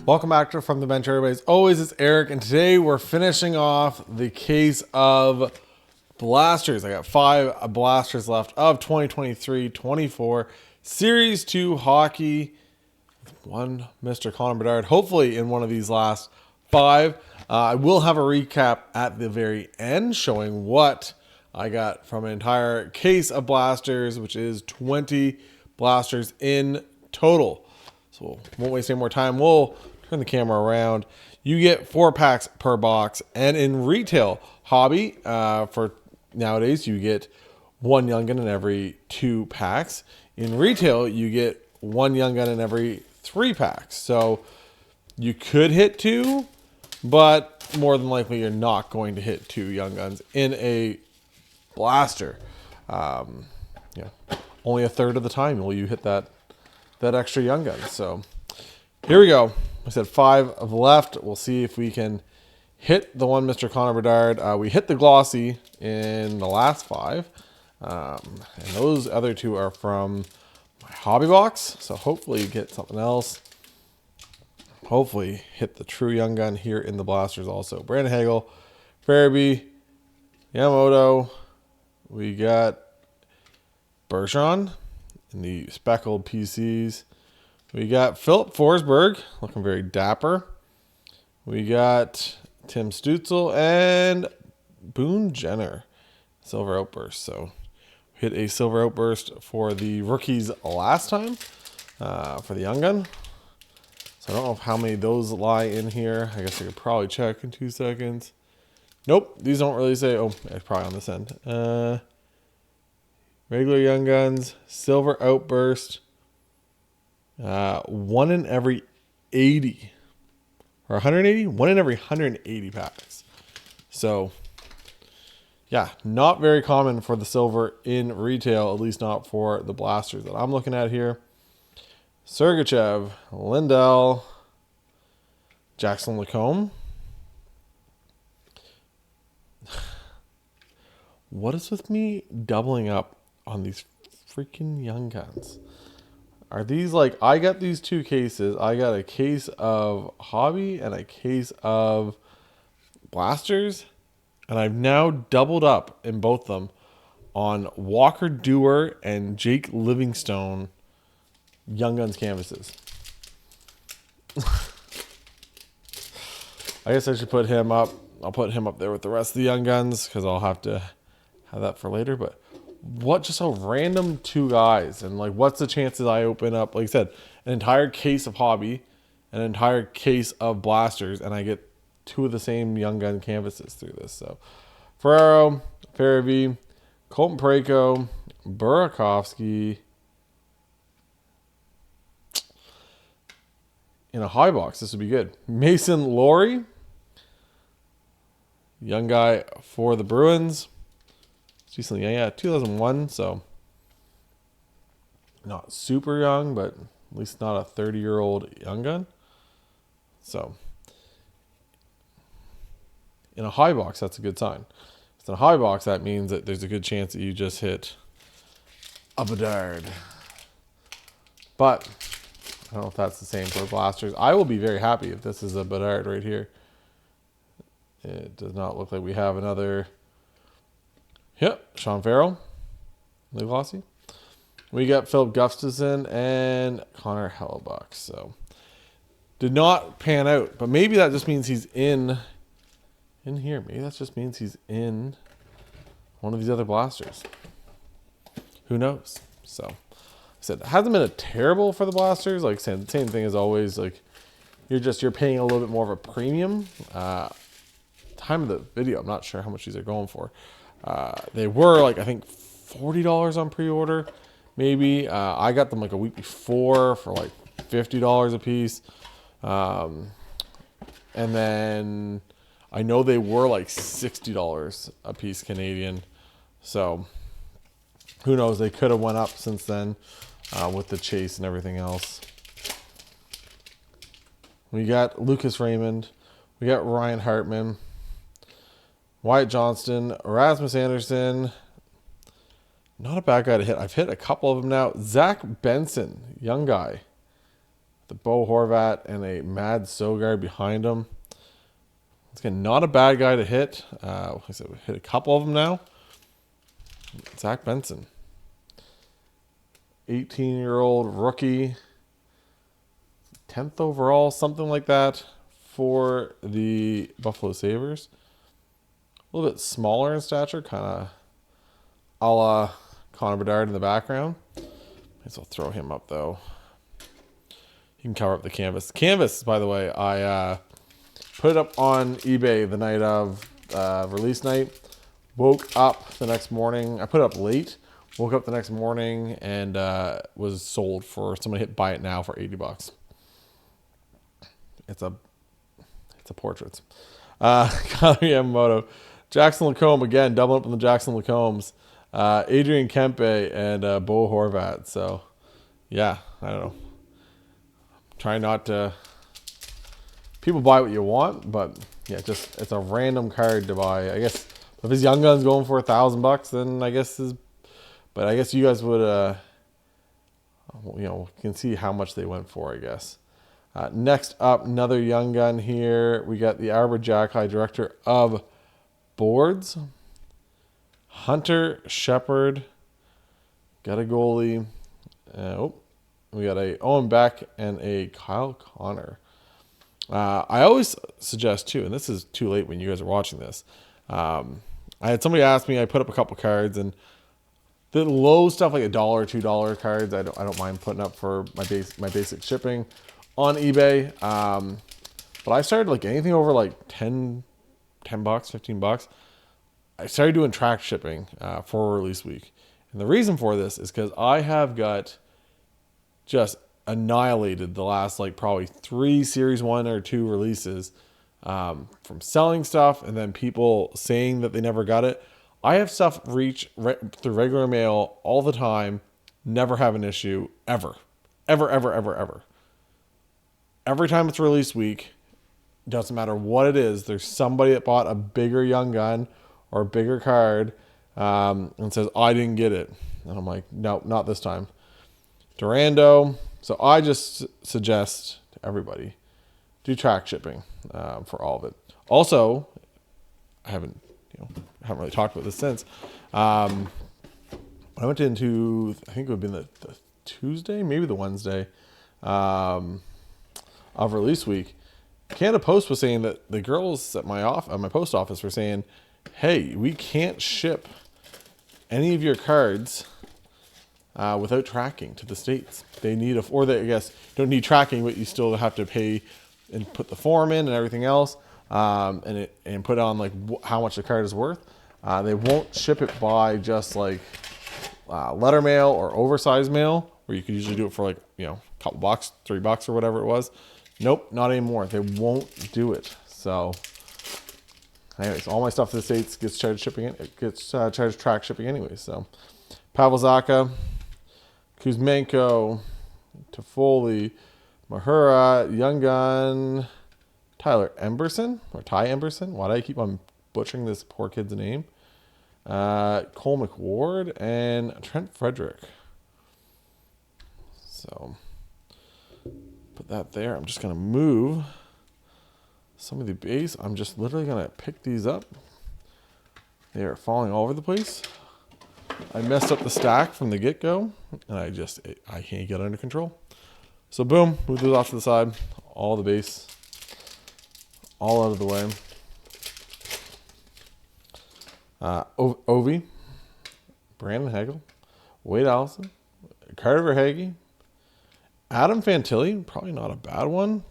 Welcome back to From the Bench, everybody. As always, it's Eric, and today we're finishing off the case of blasters. I got 5 blasters left of 2023-24 Series 2 hockey. One Mr. Connor Bedard, hopefully in one of these last 5. I will have a recap at the very end showing what I got from an entire case of blasters, which is 20 blasters in total. So won't waste any more time. We'll turn the camera around. You get 4 packs per box, and in retail hobby, for nowadays, you get 1 Young Gun in every 2 packs. In retail, you get 1 Young Gun in every 3 packs. So you could hit 2, but more than likely you're not going to hit 2 Young Guns in a blaster. Only a third of the time will you hit that extra Young Gun. So here we go. I said 5 left. We'll see if we can hit the one Mr. Connor Bedard. We hit the glossy in the last 5. And those other 2 are from my hobby box. So hopefully get something else. Hopefully hit the true Young Gun here in the blasters also. Brandon Hagel, Farabee, Yamamoto. We got Bergeron in the speckled PCs. We got Philip Forsberg, looking very dapper. We got Tim Stützle and Boone Jenner, silver outburst. So hit a silver outburst for the rookies last time for the Young Gun. So I don't know how many of those lie in here. I guess I could probably check in 2 seconds. Nope, these don't really say. Oh, it's probably on this end. Regular Young Guns, silver outburst. 1 in every 80 or 180. 1 in every 180 packs. So, yeah, not very common for the silver in retail, at least not for the blasters that I'm looking at here. Sergachev, Lindell, Jackson Lacombe. What is with me doubling up on these freaking Young Guns? Are these like, I got these 2 cases. I got a case of hobby and a case of blasters. And I've now doubled up in both of them on Walker Dewar and Jake Livingstone Young Guns canvases. I guess I should put him up. I'll put him up there with the rest of the Young Guns because I'll have to have that for later. But what, just a random 2 guys, and like, what's the chances I open up, like I said, an entire case of hobby, an entire case of blasters, and I get 2 of the same Young Gun canvases through this? So Ferraro, Farabee, Colton Parayko, Burakovsky. In a high box, this would be good. Mason Laurie, young guy for the Bruins. Decently young, yeah, 2001, so not super young, but at least not a 30-year-old Young Gun. So in a high box, that's a good sign. If in a high box, that means that there's a good chance that you just hit a Bedard. But I don't know if that's the same for blasters. I will be very happy if this is a Bedard right here. It does not look like we have another. Yep, Sean Farrell, the glossy. We got Philip Gustafson and Connor Hellebuck. So did not pan out, but maybe that just means he's in here. Maybe that just means he's in one of these other blasters. Who knows? So I said it hasn't been a terrible for the blasters. Like I said, the same thing as always. Like you're paying a little bit more of a premium. Time of the video, I'm not sure how much these are going for. They were like, I think $40 on pre-order, maybe. I got them like a week before for like $50 a piece. And then I know they were like $60 a piece Canadian. So who knows? They could have went up since then with the chase and everything else. We got Lucas Raymond. We got Ryan Hartman. Wyatt Johnston, Rasmus Anderson. Not a bad guy to hit. I've hit a couple of them now. Zach Benson, young guy. The the Bo Horvat and a Mad Sogard behind him. It's again not a bad guy to hit. I said we hit a couple of them now. Zach Benson, 18-year-old rookie, 10th overall, something like that, for the Buffalo Sabres. A little bit smaller in stature, kind of a la Connor Bedard in the background. I guess I'll throw him up, though. He can cover up the canvas. Canvas, by the way, I put it up on eBay the night of release night. Woke up the next morning. I put it up late. Woke up the next morning and was sold for, somebody hit buy it now for $80. It's a portrait. Kyle Yamamoto. Jackson Lacombe, again, doubling up on the Jackson Lacombes. Adrian Kempe and Bo Horvat. So, yeah, I don't know. Try not to... People buy what you want, but yeah, just it's a random card to buy. I guess if his young gun's going for $1,000, then I guess but I guess you guys would, can see how much they went for, I guess. Next up, another young gun here. We got the Arbor Jacki, director of boards. Hunter Shepard. Got a goalie. We got a Owen Beck and a Kyle Connor. I always suggest too, and this is too late when you guys are watching this. I had somebody ask me. I put up a couple cards, and the low stuff like $1, $2 cards, I don't mind putting up for my basic shipping on eBay. But I started like anything over like $10, $15. I started doing track shipping for release week, and the reason for this is because I have got just annihilated the last like probably 3 series 1 or 2 releases from selling stuff and then people saying that they never got it. I have stuff reach through regular mail all the time, never have an issue ever. Every time it's release week, doesn't matter what it is, there's somebody that bought a bigger young gun or a bigger card and says, I didn't get it. And I'm like, no, not this time. Durando. So I just suggest to everybody, do track shipping for all of it. Also, I haven't really talked about this since. I went into, I think it would have been the Tuesday, maybe the Wednesday of release week. Canada Post was saying that the girls at my post office were saying, hey, we can't ship any of your cards without tracking to the States. They need I guess don't need tracking, but you still have to pay and put the form in and everything else, and put on like how much the card is worth. They won't ship it by just like letter mail or oversized mail, where you could usually do it for like a couple bucks, $3 or whatever it was. Nope, not anymore. They won't do it. So, anyways, all my stuff to the States gets charged shipping. It gets charged track shipping anyway. So, Pavel Zacha, Kuzmenko, Toffoli, Mahura, Young Gun, Tyler Emberson, or Ty Emberson. Why do I keep on butchering this poor kid's name? Cole McWard and Trent Frederick. So, put that there. I'm just going to move some of the base. I'm just literally going to pick these up. They are falling all over the place. I messed up the stack from the get-go, and I can't get it under control. So boom, move those off to the side. All the base, all out of the way. Ovi, Brandon Hagel, Wade Allison, Carter Verhaeghe, Adam Fantilli, probably not a bad one.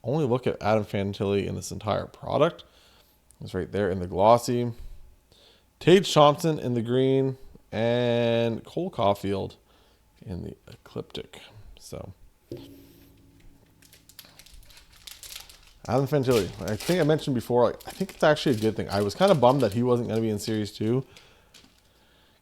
Only look at Adam Fantilli in this entire product. It's right there in the glossy. Tage Thompson in the green, and Cole Caulfield in the ecliptic. So, Adam Fantilli, I think I mentioned before, I think it's actually a good thing. I was kind of bummed that he wasn't going to be in Series 2,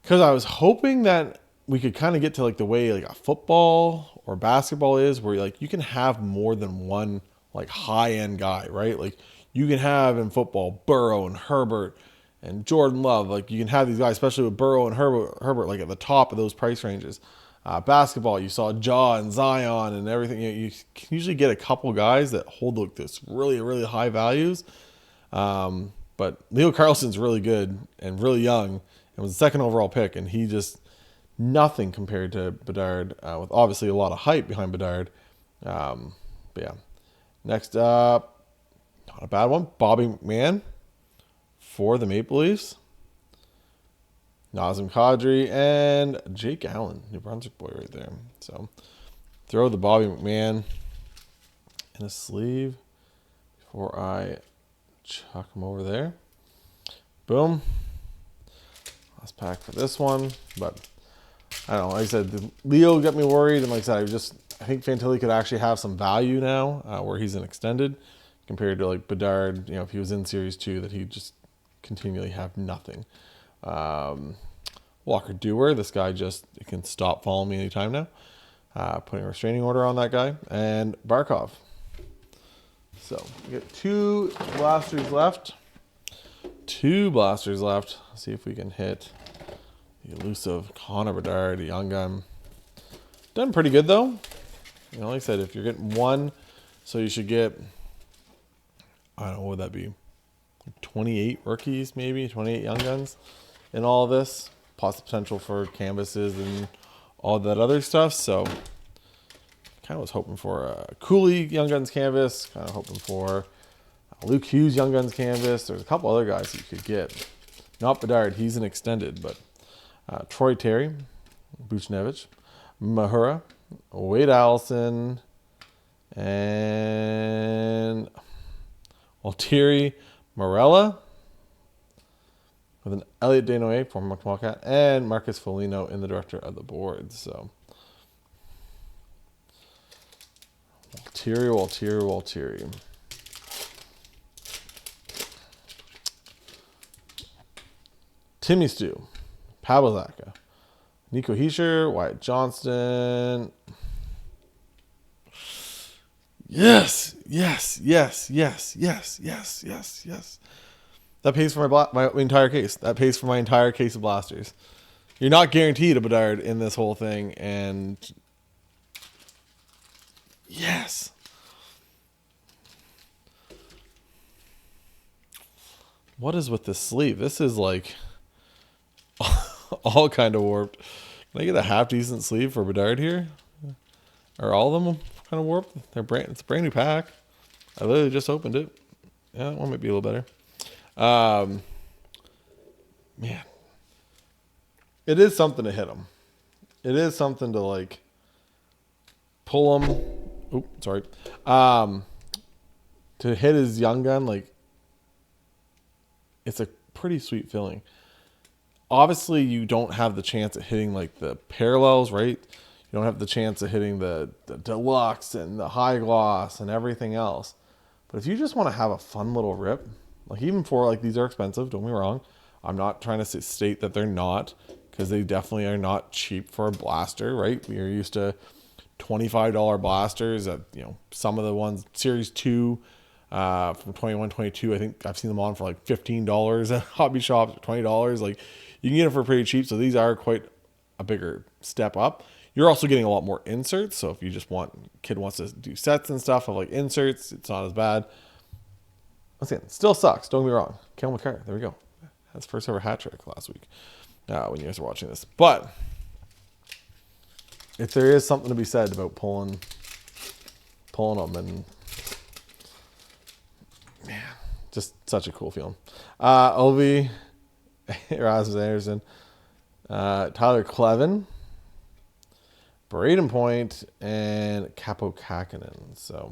because I was hoping that we could kind of get to like the way like a football or basketball is, where like you can have more than one like high-end guy, right? Like you can have in football Burrow and Herbert and Jordan Love. Like you can have these guys, especially with Burrow and Herbert like at the top of those price ranges. Basketball, you saw Jaw and Zion and everything. You can usually get a couple guys that hold like this really, really high values. But Leo Carlson's really good and really young and was the second overall pick. And he just nothing compared to Bedard, with obviously a lot of hype behind Bedard. But yeah. Next up, not a bad one. Bobby McMahon for the Maple Leafs. Nazem Kadri and Jake Allen, New Brunswick boy right there. So throw the Bobby McMahon in a sleeve before I chuck him over there. Boom. Last pack for this one. But I don't know. Like I said, Leo got me worried. And like I said, I think Fantilli could actually have some value now where he's an extended compared to like Bedard. If he was in Series 2, that he'd just continually have nothing. Walker Dewar, this guy just can stop following me anytime now. Putting a restraining order on that guy. And Barkov. So we get 2 blasters left. 2 blasters left. See if we can hit the elusive Connor Bedard, the young gun. Done pretty good though. Like I said, if you're getting 1, so you should get, I don't know, what would that be? 28 rookies, maybe 28 young guns in all of this. Possible potential for canvases and all that other stuff. So kind of was hoping for a Cooley Young Guns canvas. Kind of hoping for Luke Hughes Young Guns canvas. There's a couple other guys that you could get. Not Bedard, he's an extended, but Troy Terry, Buchnevich, Mahura, Wade Allison, and Altieri Morella with an Elliot Desnoyers from McMallcat and Marcus Foligno in the director of the board. So Altieri. Timmy Stew, Pavel Zacha, Nico Hischier, Wyatt Johnston. Yes. That pays for my entire case. That pays for my entire case of blasters. You're not guaranteed a Bedard in this whole thing, and yes. What is with this sleeve? This is like all kind of warped. Can I get a half decent sleeve for Bedard here? Are all of them kind of warped? It's a brand new pack. I literally just opened it. Yeah, that one might be a little better. Man, it is something to hit them. It is something to like pull them. Oh, sorry. To hit his young gun, like it's a pretty sweet feeling. Obviously, you don't have the chance at hitting like the parallels, right? You don't have the chance of hitting the deluxe and the high gloss and everything else. But if you just want to have a fun little rip, like even for like these are expensive, don't be wrong. I'm not trying to state that they're not, because they definitely are not cheap for a blaster, right? We are used to $25 blasters at, some of the ones Series 2 from 21, 22. I think I've seen them on for like $15 at hobby shops, or $20. Like you can get them for pretty cheap. So these are quite a bigger step up. You're also getting a lot more inserts. So if you just kid wants to do sets and stuff of like inserts, it's not as bad. Once again, still sucks. Don't get me wrong. Cale Makar, there we go. That's first ever hat trick last week when you guys were watching this. But if there is something to be said about pulling them, and man, just such a cool feeling. Ovi, Rasmus Anderson, Tyler Clevin, Braden Point, and Capo Kakinen. So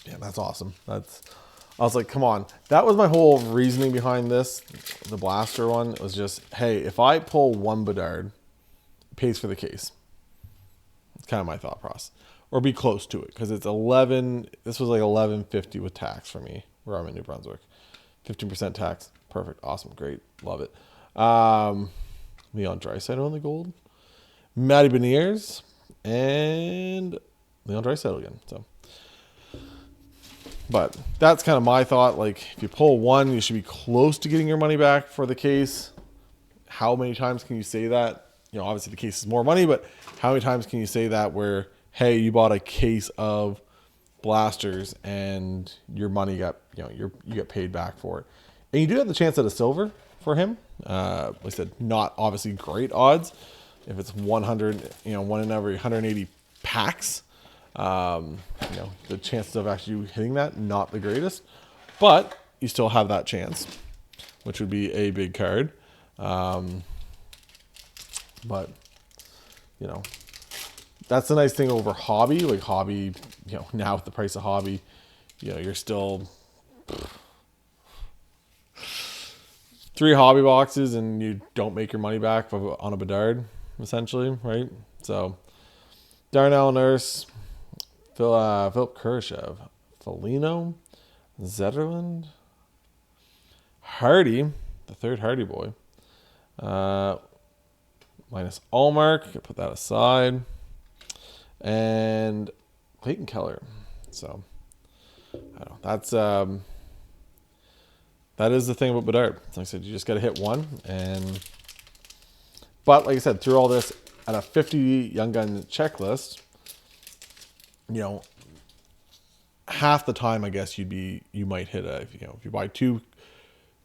yeah, that's awesome. I was like, come on. That was my whole reasoning behind this. The blaster one was just, hey, if I pull one Bedard, it pays for the case. It's kind of my thought process. Or be close to it, because it's 11. This was like $11.50 with tax for me, where I'm in New Brunswick. 15% tax. Perfect. Awesome. Great. Love it. Leon Draisaitl on the gold. Matty Beniers. And Leon Draisaitl again. So, but that's kind of my thought. Like, if you pull one, you should be close to getting your money back for the case. How many times can you say that? you know, obviously the case is more money, but how many times can you say that where, hey, you bought a case of blasters and your money got, you know, you get paid back for it. And you do have the chance at a silver for him. Like I said, not obviously great odds. If it's 100, you know, 1 in every 180 packs, you know, the chances of actually hitting that, not the greatest, but you still have that chance, which would be a big card. But, you know, that's the nice thing over hobby. Like hobby, you know, now with the price of hobby, you know, you're still 3 hobby boxes and you don't make your money back on a Bedard, essentially, right? So, Darnell Nurse, Philip Kurashev, Foligno, Zetterland, Hardy, the third Hardy boy, minus Allmark, put that aside, and Clayton Keller. So, I don't know. That's that is the thing about Bedard. Like I said, you just got to hit one. But like I said, through all this at a 50 Young Gun checklist, you know, half the time I guess you might hit if you buy 2,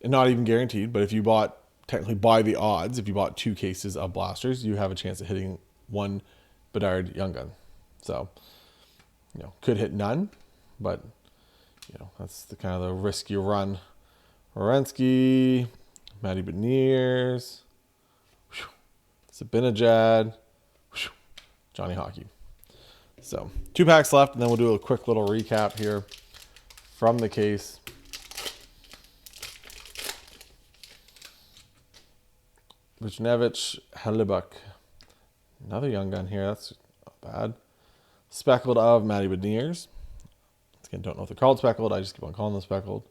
and not even guaranteed, but if you bought technically by the odds, if you bought 2 cases of blasters, you have a chance of hitting 1 Bedard Young Gun. So, you know, could hit none, but you know, that's the kind of the risk you run. Orensky, Matty Beniers, Sabinajad, Johnny Hockey. So 2 packs left, and then we'll do a quick little recap here from the case. Vichnevich, Hellebuck. Another Young Gun here. That's not bad. Speckled of Matty Beniers. Again, don't know if they're called speckled. I just keep on calling them speckled.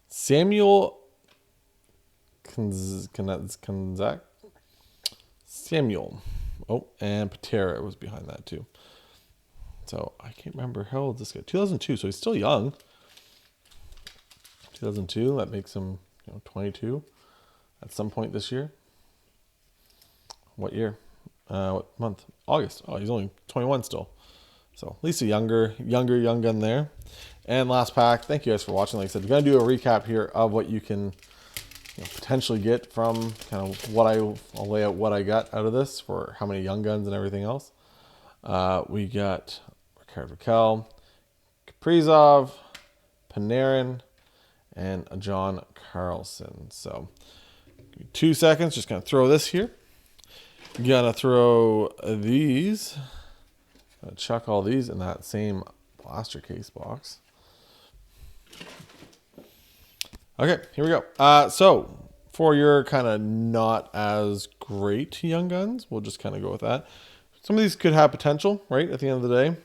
Samuel Kanzak. Samuel. Oh, and Patera was behind that too. So I can't remember how old this guy. 2002, so he's still young. 2002, that makes him 22 at some point this year. What year? What month? August. Oh, he's only 21 still. So at least a younger Young Gun there. And last pack. Thank you guys for watching. Like I said, we're going to do a recap here of what you can potentially get from kind of what I'll lay out what I got out of this for how many Young Guns and everything else. We got Rickard Rakell, Kaprizov, Panarin, and John Carlson. So 2 seconds. Just going to throw this here. Gonna throw these. Chuck all these in that same blaster case box. Okay, here we go. So for your kind of not as great Young Guns, we'll just kind of go with that. Some of these could have potential, right, at the end of the day.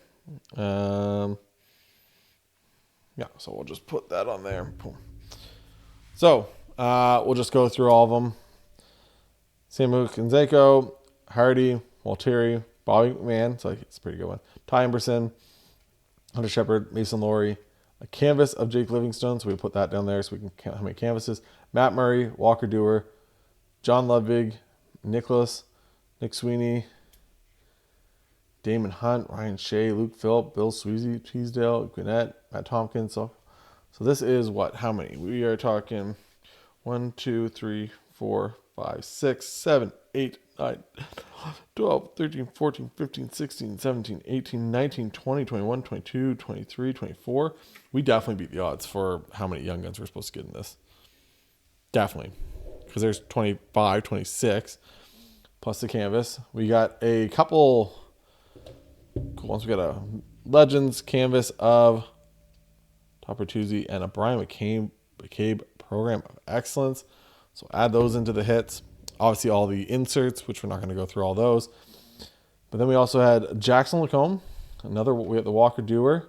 Yeah, so we'll just put that on there. Boom. So we'll just go through all of them. Samu Kanzeko, Hardy, Walteri, Bobby McMahon, so it's a pretty good one. Ty Emberson, Hunter Shepard, Mason Laurie, a canvas of Jake Livingstone, so we put that down there so we can count how many canvases. Matt Murray, Walker Dewar, John Ludwig, Nick Sweeney, Damon Hunt, Ryan Shea, Luke Phillip, Bill Sweezy, Teasdale, Gwinnett, Matt Tompkins. So this is what? How many? We are talking 1, 2, 3, 4, 5, 6, 7, 8, 9, 12, 13, 14, 15, 16, 17, 18, 19, 20, 21, 22, 23, 24. We definitely beat the odds for how many Young Guns we're supposed to get in this. Definitely. Because there's 25, 26, plus the canvas. We got a couple cool ones. We got a Legends canvas of Topper Tuesday and a Brian McCabe Program of Excellence. So add those into the hits. Obviously all the inserts, which we're not going to go through all those. But then we also had Jackson Lacombe. We got the Walker Dewar.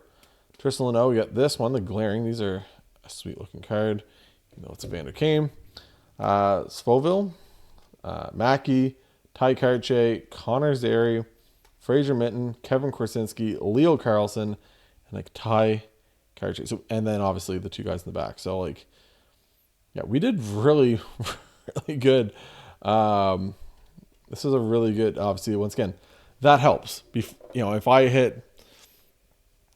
Tristan Leno, we got this one, the Glaring. These are a sweet looking card. You know, it's a Vander Kane. Svoville, Mackey, Ty Karche, Connor Zary, Fraser Minton, Kevin Korsinski, Leo Carlson, and like Ty Karche. So, and then obviously the 2 guys in the back. So yeah, we did really, really good. this is a really good, obviously, once again, that helps. You know, if I hit,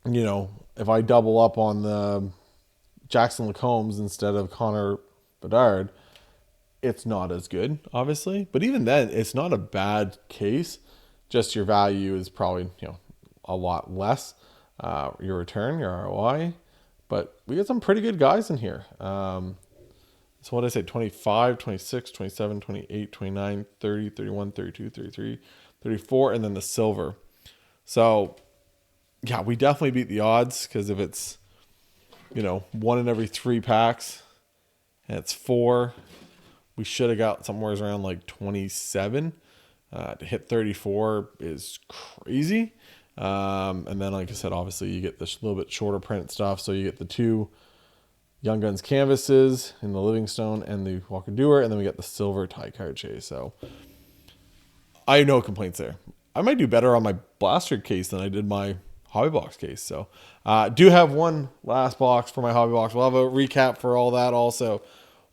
you know, if I double up on the Jackson Lacombs instead of Connor Bedard, it's not as good, obviously. But even then, it's not a bad case. Just your value is probably, you know, a lot less. Your return, your ROI. But we got some pretty good guys in here. So what did I say? 25, 26, 27, 28, 29, 30, 31, 32, 33, 34, and then the silver. So, yeah, we definitely beat the odds because if it's, you know, 1 in every 3 packs and it's 4, we should have got somewhere around like 27. To hit 34 is crazy. And then, like I said, obviously you get this little bit shorter print stuff. So you get the 2 Young Guns canvases in the Livingstone and the Walker Dewar, and then we got the silver tie card chase. So I have no complaints there. I might do better on my blaster case than I did my hobby box case. So do have one last box for my hobby box. We'll have a recap for all that also.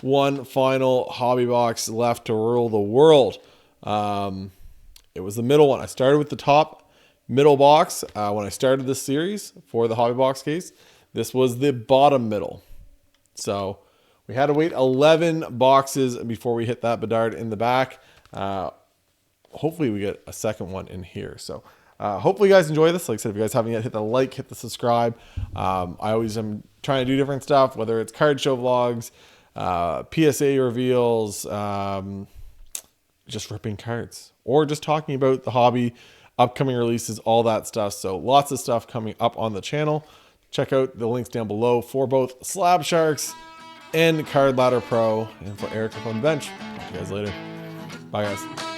One final hobby box left to rule the world. It was the middle one. I started with the top middle box when I started this series for the hobby box case. This was the bottom middle. So we had to wait 11 boxes before we hit that Bedard in the back. Hopefully we get a second one in here. So hopefully you guys enjoy this. Like I said, if you guys haven't yet, hit the like, hit the subscribe. I always am trying to do different stuff, whether it's card show vlogs, PSA reveals, just ripping cards, or just talking about the hobby, upcoming releases, all that stuff. So lots of stuff coming up on the channel. Check out the links down below for both Slab Sharks and Card Ladder Pro. And for Eric up on the bench. Talk to you guys later. Bye, guys.